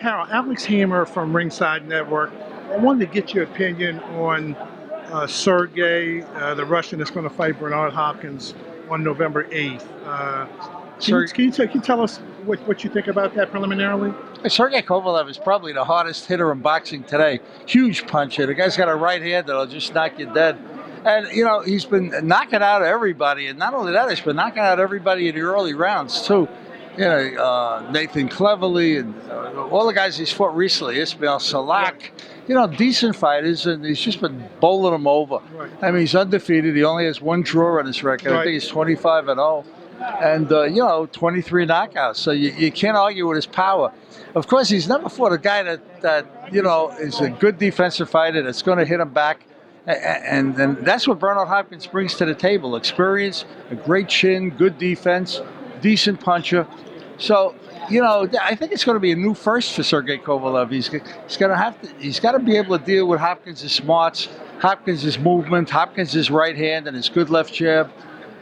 Harold, Alex Hamer from RingSide Network. I wanted to get your opinion on Sergey, the Russian that's going to fight Bernard Hopkins on November 8th. Can you tell us what you think about that preliminarily? Sergey Kovalev is probably the hardest hitter in boxing today. Huge puncher. The guy's got a right hand that'll just knock you dead. And, you know, he's been knocking out everybody. And not only that, he's been knocking out everybody in the early rounds, too. You know, Nathan Cleverly and all the guys he's fought recently, Ismail Salak, you know, decent fighters, and he's just been bowling them over. Right. I mean, he's undefeated. He only has one draw on his record. Right. I think he's 25-0. And, you know, 23 knockouts. So you can't argue with his power. Of course, he's never fought a guy that you know, is a good defensive fighter that's going to hit him back. And that's what Bernard Hopkins brings to the table. Experience, a great chin, good defense, decent puncher. So, you know, I think it's going to be a new first for Sergey Kovalev. He's got to be able to deal with Hopkins' smarts, Hopkins' movement, Hopkins' right hand, and his good left jab.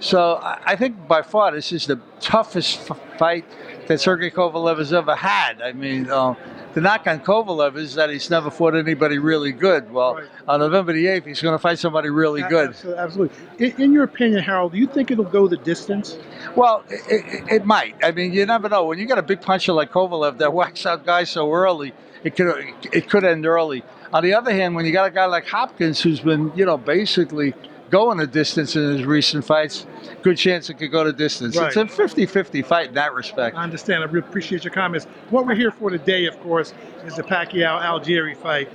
So I think by far this is the toughest fight that Sergey Kovalev has ever had. I mean, the knock on Kovalev is that he's never fought anybody really good. Well, right. On November the 8th, he's going to fight somebody really good. Absolutely. In your opinion, Harold, do you think it'll go the distance? Well, it might. I mean, you never know. When you got a big puncher like Kovalev that whacks out guys so early, it could end early. On the other hand, when you got a guy like Hopkins who's been, you know, basically going the distance in his recent fights, good chance it could go the distance. Right. It's a 50-50 fight in that respect. I understand. I really appreciate your comments. What we're here for today, of course, is the Pacquiao-Algieri fight.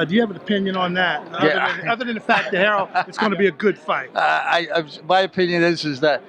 Do you have an opinion on that? Other than the fact that, Harold, it's going to be a good fight. My opinion is that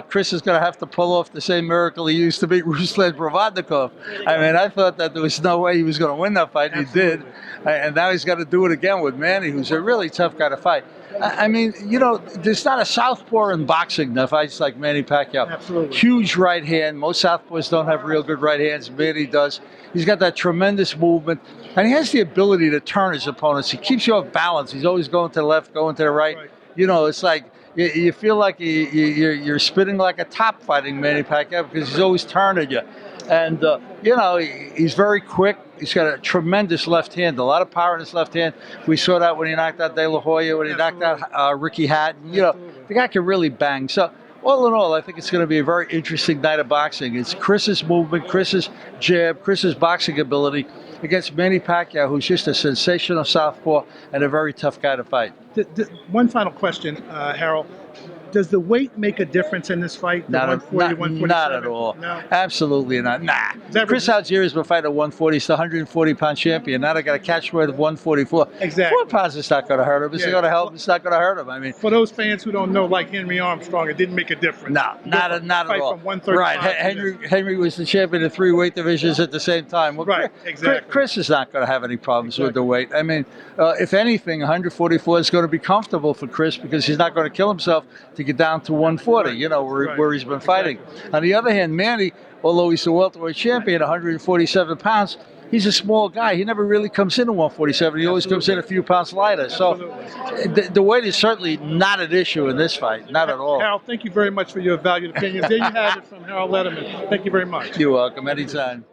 Chris is going to have to pull off the same miracle he used to beat Ruslan Provodnikov. I mean, I thought that there was no way he was going to win that fight. Absolutely. He did. And now he's got to do it again with Manny, who's a really tough guy to fight. I mean, you know, there's not a southpaw in boxing that fights like Manny Pacquiao. Absolutely. Huge right hand. Most southpaws don't have real good right hands. Manny does. He's got that tremendous movement. And he has the ability to turn his opponents. He keeps you off balance. He's always going to the left, going to the right. You know, it's like you feel like you're spinning like a top fighting Manny Pacquiao because he's always turning you. And, you know, he's very quick. He's got a tremendous left hand, a lot of power in his left hand. We saw that when he knocked out De La Hoya, when he knocked out Ricky Hatton. You know, the guy can really bang. So, all in all, I think it's going to be a very interesting night of boxing. It's Chris's movement, Chris's jab, Chris's boxing ability against Manny Pacquiao, who's just a sensational southpaw and a very tough guy to fight. One final question, Harold. Does the weight make a difference in this fight? Not at all. No? Absolutely not. Nah. Chris Algieri's been fighting at 140. He's the 140-pound champion. Now they got a catch weight of 144. Exactly. 4 pounds is not going to hurt him. It's going to help. It's not going to hurt him. I mean, for those fans who don't know, like Henry Armstrong, it didn't make a difference. No, not at all. From right. Henry was the champion of 3 weight divisions at the same time. Well, right. Exactly. Chris is not going to have any problems with the weight. I mean, if anything, 144 is going to be comfortable for Chris because he's not going to kill himself to get down to 140, you know, where he's been fighting. Exactly. On the other hand, Manny, although he's the welterweight champion, 147 pounds, he's a small guy. He never really comes in at 147. He always comes in a few pounds lighter. So the weight is certainly not an issue in this fight, not at all. Harold, thank you very much for your valued opinions. There you have it from Harold Lederman. Thank you very much. You're welcome. Anytime.